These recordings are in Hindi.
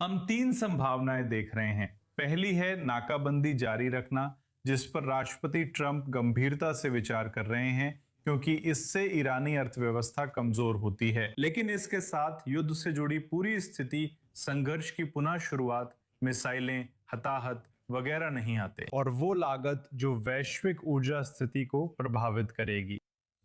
हम तीन संभावनाएं देख रहे हैं। पहली है नाकाबंदी जारी रखना, जिस पर राष्ट्रपति ट्रंप गंभीरता से विचार कर रहे हैं क्योंकि इससे ईरानी अर्थव्यवस्था कमजोर होती है। लेकिन इसके साथ युद्ध से जुड़ी पूरी स्थिति, संघर्ष की पुनः शुरुआत, मिसाइलें, हताहत वगैरह नहीं आते और वो लागत जो वैश्विक ऊर्जा स्थिति को प्रभावित करेगी।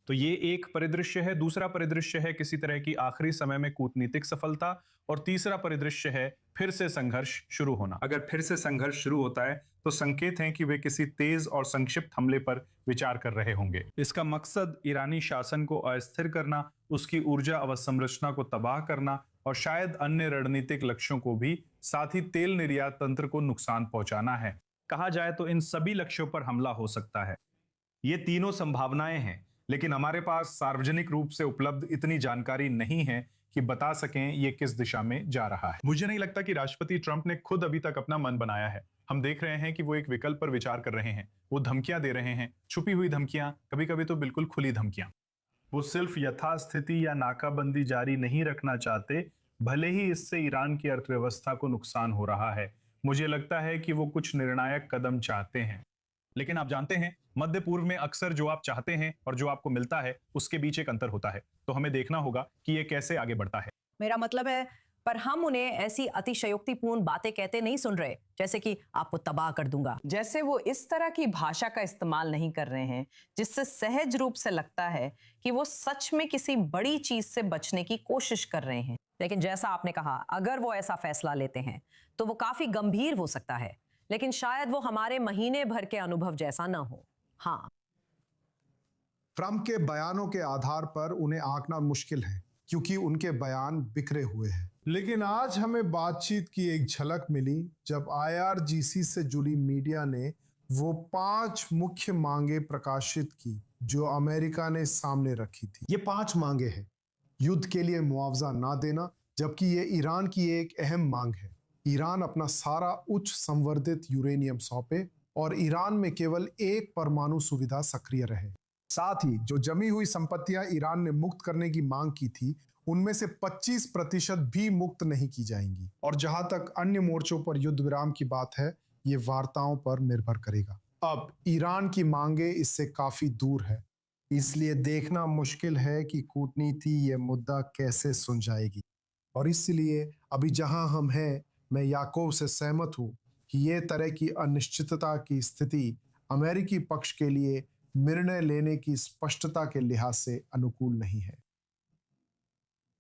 तो ये एक परिदृश्य है। दूसरा परिदृश्य है किसी तरह की आखिरी समय में कूटनीतिक सफलता, और तीसरा परिदृश्य है फिर से संघर्ष शुरू होना। अगर फिर से संघर्ष शुरू होता है तो संकेत हैं कि वे किसी तेज और संक्षिप्त हमले पर विचार कर रहे होंगे। इसका मकसद ईरानी शासन को अस्थिर करना, उसकी ऊर्जा अवसंरचना को तबाह करना और शायद अन्य रणनीतिक लक्ष्यों को भी, साथ ही तेल निर्यात तंत्र को नुकसान पहुंचाना है। कहा जाए तो इन सभी लक्ष्यों पर हमला हो सकता है। ये तीनों संभावनाएं हैं, लेकिन हमारे पास सार्वजनिक रूप से उपलब्ध इतनी जानकारी नहीं है कि बता सकें ये किस दिशा में जा रहा है। मुझे नहीं लगता कि राष्ट्रपति ट्रंप ने खुद अभी तक अपना मन बनाया है। हम देख रहे हैं कि वो एक विकल्प पर विचार कर रहे हैं। वो धमकियां दे रहे हैं, छुपी हुई धमकियां, कभी कभी तो बिल्कुल खुली धमकियां। वो सिर्फ यथास्थिति या नाकाबंदी जारी नहीं रखना चाहते, भले ही इससे ईरान की अर्थव्यवस्था को नुकसान हो रहा है। मुझे लगता है कि वो कुछ निर्णायक कदम चाहते हैं। लेकिन आप जानते हैं, मध्य पूर्व में अक्सर जो आप चाहते हैं और जो आपको मिलता है उसके बीच एक अंतर होता है। तो हमें देखना होगा कि ये कैसे आगे बढ़ता है। मेरा मतलब है, पर हम उन्हें ऐसी अतिशयोक्तिपूर्ण बातें कहते नहीं सुन रहे, जैसे कि आपको तबाह कर दूंगा। जैसे वो इस तरह की भाषा का इस्तेमाल नहीं कर रहे हैं जिससे सहज रूप से लगता है कि वो सच में किसी बड़ी चीज से बचने की कोशिश कर रहे हैं। लेकिन जैसा आपने कहा, अगर वो ऐसा फैसला लेते हैं तो वो काफी गंभीर हो सकता है, लेकिन शायद वो हमारे महीने भर के अनुभव जैसा ना हो। हाँ, ट्रंप के बयानों के आधार पर उन्हें आंकना मुश्किल है क्योंकि उनके बयान बिखरे हुए हैं। लेकिन आज हमें बातचीत की एक झलक मिली जब IRGC से जुड़ी मीडिया ने वो 5 मुख्य मांगे प्रकाशित की जो अमेरिका ने सामने रखी थी। ये 5 मांगे हैं। युद्ध के लिए मुआवजा ना देना, जबकि ये ईरान की एक अहम मांग है। ईरान अपना सारा उच्च संवर्धित यूरेनियम सौंपे और ईरान में केवल एक परमाणु सुविधा सक्रिय रहे। साथ ही जो जमी हुई संपत्तियां ईरान ने मुक्त करने की मांग की थी, उनमें से 25% भी मुक्त नहीं की जाएंगी। और जहां तक अन्य मोर्चों पर युद्ध विराम की बात है, ये वार्ताओं पर निर्भर करेगा। अब ईरान की मांगे इससे काफी दूर है, इसलिए देखना मुश्किल है कि कूटनीति ये मुद्दा कैसे सुलझाएगी। और इसलिए अभी जहां हम हैं, मैं याकूब से सहमत हूं कि ये तरह की अनिश्चितता की स्थिति अमेरिकी पक्ष के लिए निर्णय लेने की स्पष्टता के लिहाज से अनुकूल नहीं है।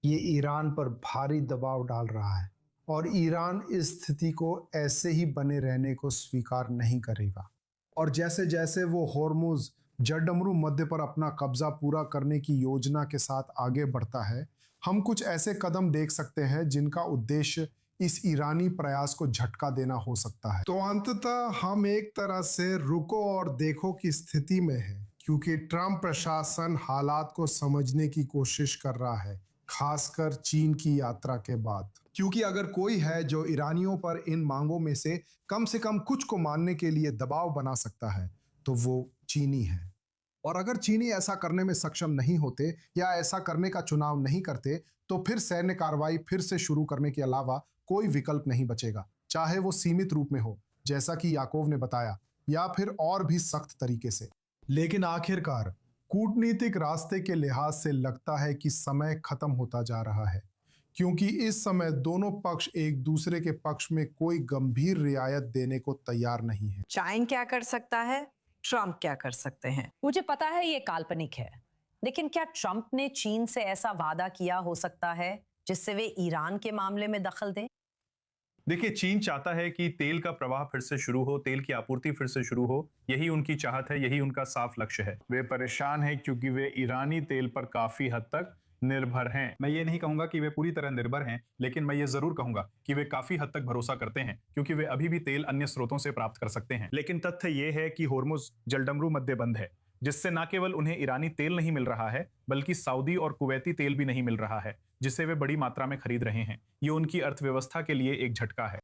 ये ईरान पर भारी दबाव डाल रहा है और ईरान इस स्थिति को ऐसे ही बने रहने को स्वीकार नहीं करेगा। और जैसे जैसे वो होर्मुज जरडमरू मध्य पर अपना कब्जा पूरा करने की योजना के साथ आगे बढ़ता है, हम कुछ ऐसे कदम देख सकते हैं जिनका उद्देश्य इस ईरानी प्रयास को झटका देना हो सकता है। तो अंततः हम एक तरह से रुको और देखो की स्थिति में है, क्योंकि ट्रंप प्रशासन हालात को समझने की कोशिश कर रहा है, खासकर चीन की यात्रा के बाद। क्योंकि अगर कोई है जो ईरानियों पर इन मांगों में से कम कुछ को मानने के लिए दबाव बना सकता है, तो वो चीनी है। और अगर चीनी ऐसा करने में सक्षम नहीं होते या ऐसा करने का चुनाव नहीं करते, तो फिर सैन्य कार्रवाई फिर से शुरू करने के अलावा कोई विकल्प नहीं बचेगा, चाहे वो सीमित रूप में हो, जैसा कि याकूब ने बताया, या फिर और भी सख्त तरीके से। लेकिन आखिरकार कूटनीतिक रास्ते के लिहाज से लगता है कि समय खत्म होता जा रहा है, क्योंकि इस समय दोनों पक्ष एक दूसरे के पक्ष में कोई गंभीर रियायत देने को तैयार नहीं है। चाइन क्या कर सकता है, ट्रंप क्या कर सकते हैं? मुझे पता है ये काल्पनिक है, लेकिन क्या ट्रंप ने चीन से ऐसा वादा किया हो सकता है जिससे वे ईरान के मामले में दखल दें? देखिए, चीन चाहता है कि तेल का प्रवाह फिर से शुरू हो, तेल की आपूर्ति फिर से शुरू हो। यही उनकी चाहत है, यही उनका साफ लक्ष्य है। वे परेशान हैं क्योंकि वे ईरानी तेल पर काफी हद तक निर्भर हैं। मैं ये नहीं कहूंगा कि वे पूरी तरह निर्भर हैं, लेकिन मैं ये जरूर कहूंगा कि वे काफी हद तक भरोसा करते हैं, क्योंकि वे अभी भी तेल अन्य स्रोतों से प्राप्त कर सकते हैं। लेकिन तथ्य ये है कि होर्मुज जलडमरू मध्य बंद है, जिससे न केवल उन्हें ईरानी तेल नहीं मिल रहा है, बल्कि सऊदी और कुवैती तेल भी नहीं मिल रहा है, जिसे वे बड़ी मात्रा में खरीद रहे हैं। ये उनकी अर्थव्यवस्था के लिए एक झटका है।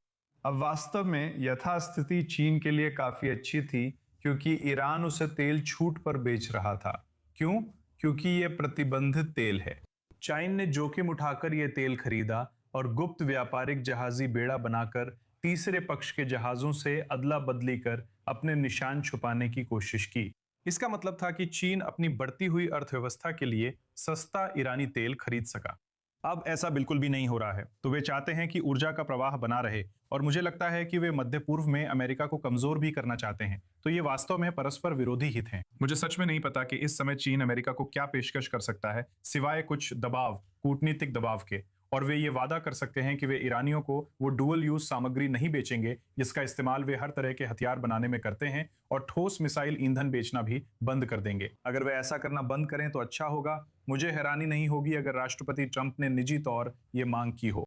अब वास्तव में यथास्थिति चीन के लिए काफी अच्छी थी, क्योंकि ईरान उसे तेल छूट पर बेच रहा था। क्यों? क्योंकि यह प्रतिबंधित तेल है। चीन ने जोखिम उठाकर यह तेल खरीदा और गुप्त व्यापारिक जहाजी बेड़ा बनाकर तीसरे पक्ष के जहाजों से अदला बदली कर अपने निशान छुपाने की कोशिश की। इसका मतलब था कि चीन अपनी बढ़ती हुई अर्थव्यवस्था के लिए सस्ता ईरानी तेल खरीद सका। अब ऐसा बिल्कुल भी नहीं हो रहा है, तो वे चाहते हैं कि ऊर्जा का प्रवाह बना रहे और मुझे लगता है कि वे मध्य पूर्व में अमेरिका को कमजोर भी करना चाहते हैं। तो ये वास्तव में परस्पर विरोधी हित हैं। मुझे सच में नहीं पता कि इस समय चीन अमेरिका को क्या पेशकश कर सकता है सिवाय कुछ दबाव, कूटनीतिक दबाव के। और वे ये वादा कर सकते हैं कि वे ईरानियों को वो डुअल यूज सामग्री नहीं बेचेंगे जिसका इस्तेमाल वे हर तरह के हथियार बनाने में करते हैं, और ठोस मिसाइल ईंधन बेचना भी बंद कर देंगे। अगर वे ऐसा करना बंद करें तो अच्छा होगा। मुझे हैरानी नहीं होगी अगर राष्ट्रपति ट्रंप ने निजी तौर ये मांग की हो।